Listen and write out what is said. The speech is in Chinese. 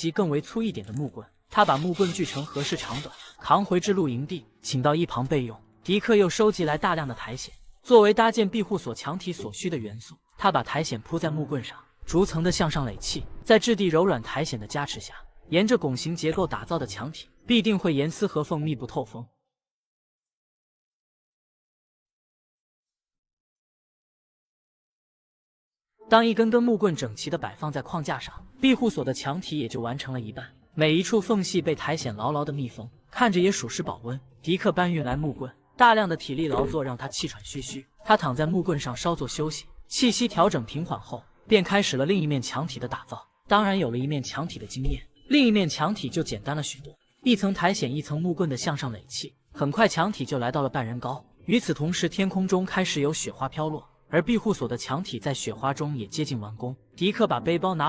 及更为粗一点的木棍。他把木棍锯成合适长短，扛回至露营地，请到一旁备用。迪克又收集来大量的苔藓，作为搭建庇护所墙体所需的元素。他把苔藓铺在木棍上，逐层的向上垒砌，在质地柔软苔藓的加持下，沿着拱形结构打造的墙体必定会严丝合缝、密不透风。当一根根木棍整齐地摆放在框架上，庇护所的墙体也就完成了一半。每一处缝隙被苔藓牢牢地密封，看着也属实保温。迪克搬运来木棍，大量的体力劳作让他气喘吁吁。他躺在木棍上稍作休息，气息调整平缓后，便开始了另一面墙体的打造。当然，有了一面墙体的经验，另一面墙体就简单了许多。一层苔藓一层木棍的向上垒砌，很快墙体就来到了半人高。与此同时，天空中开始有雪花飘落，而庇护所的墙体在雪花中也接近完工。迪克把背包拿回